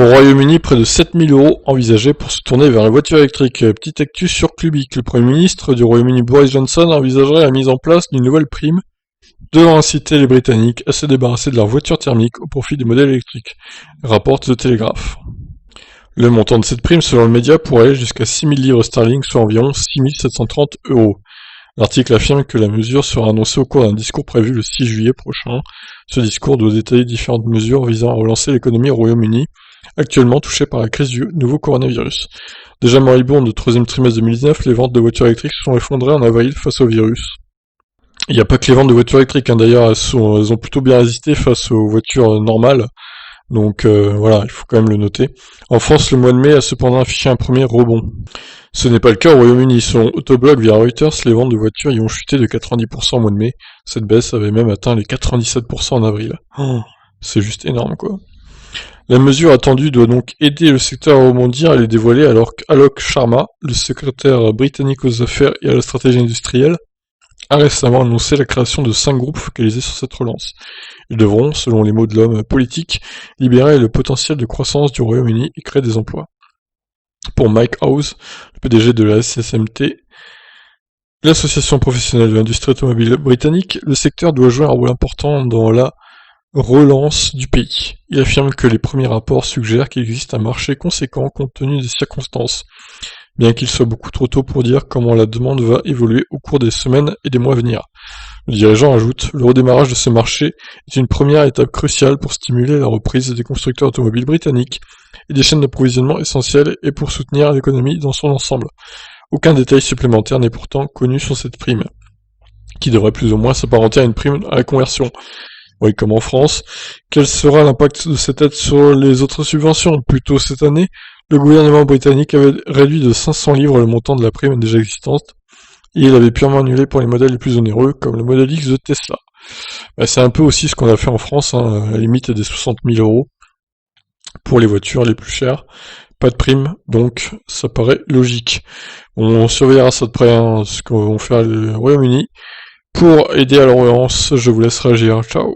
Au Royaume-Uni, près de 7000 € envisagés pour se tourner vers les voitures électriques. Petite actu sur Clubic. Le Premier ministre du Royaume-Uni Boris Johnson envisagerait la mise en place d'une nouvelle prime devant inciter les Britanniques à se débarrasser de leurs voitures thermiques au profit des modèles électriques, rapporte The Telegraph. Le montant de cette prime, selon le média, pourrait aller jusqu'à 6000 livres sterling, soit environ 6730 €. L'article affirme que la mesure sera annoncée au cours d'un discours prévu le 6 juillet prochain. Ce discours doit détailler différentes mesures visant à relancer l'économie au Royaume-Uni, actuellement touchée par la crise du nouveau coronavirus. Déjà moribonde au troisième trimestre 2019, les ventes de voitures électriques se sont effondrées en avril face au virus. Il n'y a pas que les ventes de voitures électriques, d'ailleurs elles ont plutôt bien résisté face aux voitures normales. Donc voilà, il faut quand même le noter. En France, le mois de mai a cependant affiché un premier rebond. Ce n'est pas le cas au Royaume-Uni. Selon Autoblog via Reuters, les ventes de voitures y ont chuté de 90% au mois de mai. Cette baisse avait même atteint les 97% en avril. Oh, c'est juste énorme, quoi. La mesure attendue doit donc aider le secteur à rebondir et les dévoiler, alors qu'Alok Sharma, le secrétaire britannique aux affaires et à la stratégie industrielle, a récemment annoncé la création de 5 groupes focalisés sur cette relance. Ils devront, selon les mots de l'homme politique, libérer le potentiel de croissance du Royaume-Uni et créer des emplois. Pour Mike House, le PDG de la SSMT, l'association professionnelle de l'industrie automobile britannique, le secteur doit jouer un rôle important dans la relance du pays. Il affirme que les premiers rapports suggèrent qu'il existe un marché conséquent compte tenu des circonstances, bien qu'il soit beaucoup trop tôt pour dire comment la demande va évoluer au cours des semaines et des mois à venir. Le dirigeant ajoute, le redémarrage de ce marché est une première étape cruciale pour stimuler la reprise des constructeurs automobiles britanniques et des chaînes d'approvisionnement essentielles et pour soutenir l'économie dans son ensemble. Aucun détail supplémentaire n'est pourtant connu sur cette prime, qui devrait plus ou moins s'apparenter à une prime à la conversion. Oui, comme en France. Quel sera l'impact de cette aide sur les autres subventions? Plus tôt cette année, le gouvernement britannique avait réduit de 500 livres le montant de la prime déjà existante, et il avait purement annulé pour les modèles les plus onéreux, comme le modèle X de Tesla. C'est un peu aussi ce qu'on a fait en France, à la limite des 60 000 € pour les voitures les plus chères. Pas de prime, donc ça paraît logique. On surveillera ça de près, ce qu'on va faire le Royaume-Uni. Pour aider à la relance, je vous laisse réagir. Ciao.